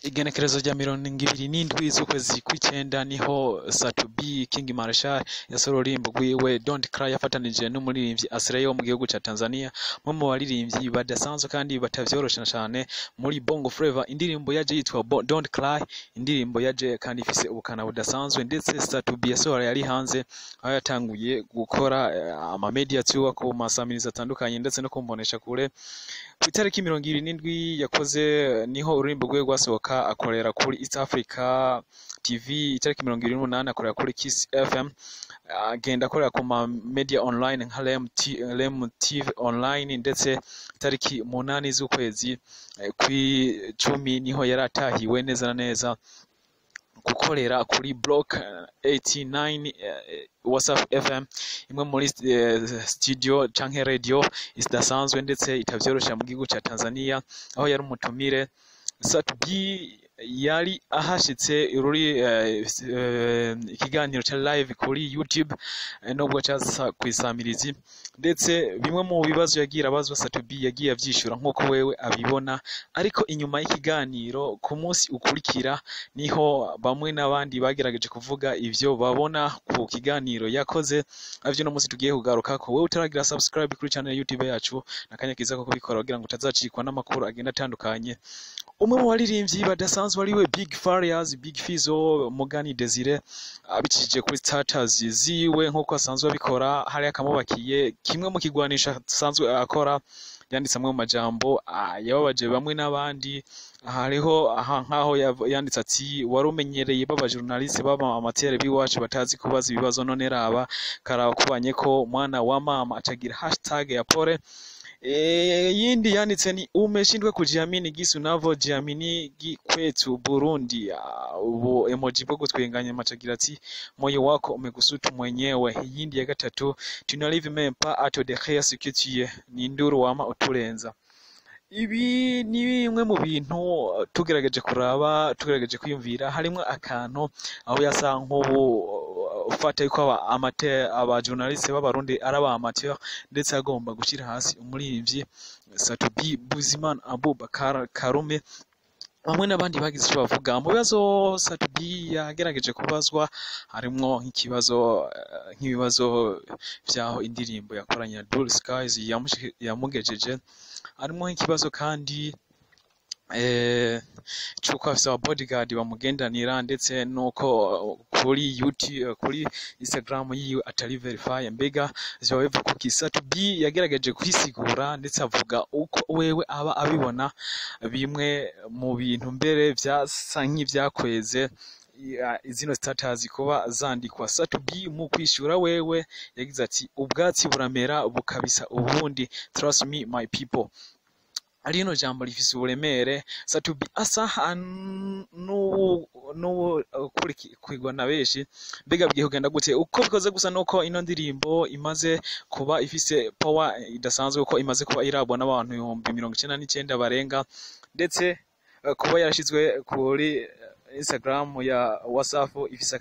Igenekerezo rya 27 z'ukwezi kw'icenda niho Satubi King Marshal yasohora ururimbo rwiwe Don't Cry yafatanije n'umuririmbyi Asrael wo mu gihugu ca Tanzania, mu baririmbyi badasanzwe kandi batavyorosha cane muri Bongo Flava. Indirimbo yaje yitwa Don't Cry, indirimbo yaje kandi ifise ubukana budasanzwe, ndetse Satubi yasohora yari hanze aho yatanguye gukora ama media tour ku masamiriza atandukanye ndetse no kumbonesha kure. Ku itariki 27 yakoze niho ururimbo rwiwe rwasohoka, akorera kuri East Africa TV. Itariki 28 akorera kuri Kiss FM, agenda akorera ku ma media online nka Lem TV online, ndetse itariki 8 z'ukwezi kw'icumi niho yaratahiwe neza na neza gukorera kuri Block 89 WhatsApp FM, imwe muri studio canke radio idasanzwe ndetse itavyorosha mu gihugu ca Tanzania, aho yari umutumire. Satubi yari ahashitse ikiganiro ca live kuri YouTube nubwo caza kwisamirizi, ndetse bimwe mu bibazo yagira abazwa Satubi yagiye avyishura nkuko wewe abibona. Ariko inyuma y'ikiganiro ku munsi ukurikira niho bamwe n'abandi bagerageje kuvuga ivyo babona ku kiganiro yakoze. Avyo no munsi tugiye kugaruka ko. Wewe utaragira subscribe kuri channel YouTube yacu, nakanya kiza ko kubikora kugira ngo utazacikwa n'amakuru agenda atandukanye. Umwe mu baririmbyi badasanzwe ariwe Big Farious, Big Fizzo, Mugani Desire, abicishije kuri status ziwe nkuko asanzwe abikora. Hari akamubakiye kimwe mu kigwanisha asanzwe akora, yanditse amwe mu majambo yababaje bamwe n'abandi. Hariho nkaho yanditse ati warumenyereye baba journaliste baba amatere biwacu batazi kubaza ibibazo, none raba karaba kubanye ko mwana wa mama acagira hashtag ya pole. Yindi yanditse ni umeshindwe kujiamini gisi unavyojiamini kwetu Burundi. Ubu emoji bwo gutwenganya machagira ati moyo wako umegusutu mwenyewe. Yindi ya gatatu tunalive même pas à te décrire ce que tu es, ni nduru wama uturenza. Ibi ni bimwe mu bintu tugerageje kuraba, tugerageje kwiyumvira. Harimwe akantu aho yasa nk'ubu ufata yuko aba journaliste b'abarundi araba amateur, ndetse agomba gushira hasi umuririmbyi Satubi Buzimana Abubakar Karume. Bamwe n'abandi bagize icyo bavuga mu bibazo Satubi yagerageje kubazwa. Harimwo nk'ibibazo vyaho indirimbo yakoranye na Blue Skies yamugejeje. Harimo ikibazo kandi cyuko afise aba bodyguard bamugendanira, ndetse nuko kuri YouTube kuri Instagram yiwe atari verify. Mbega vyo bivuga ko Satubi yagerageje kwisigura, ndetse avuga uko wewe aba abibona bimwe mu bintu mbere vyasa nk'ivyakweze izino status kuba zandikwa. Satubi mu kwishura wewe yagize ati ubwatsi buramera bukabisa ubundi, trust me my people. Alino jambo rifise uburemere. Satubi asa kwigwa na benshi. Mbega bigiye kugenda gute? Uko bikoze gusa nuko ino ndirimbo imaze kuba ifise power idasanzwe, uko imaze kuba irabwa n'abantu 99 barenga, ndetse kuba yarashizwe kuri Instagram ya WhatsApp ifise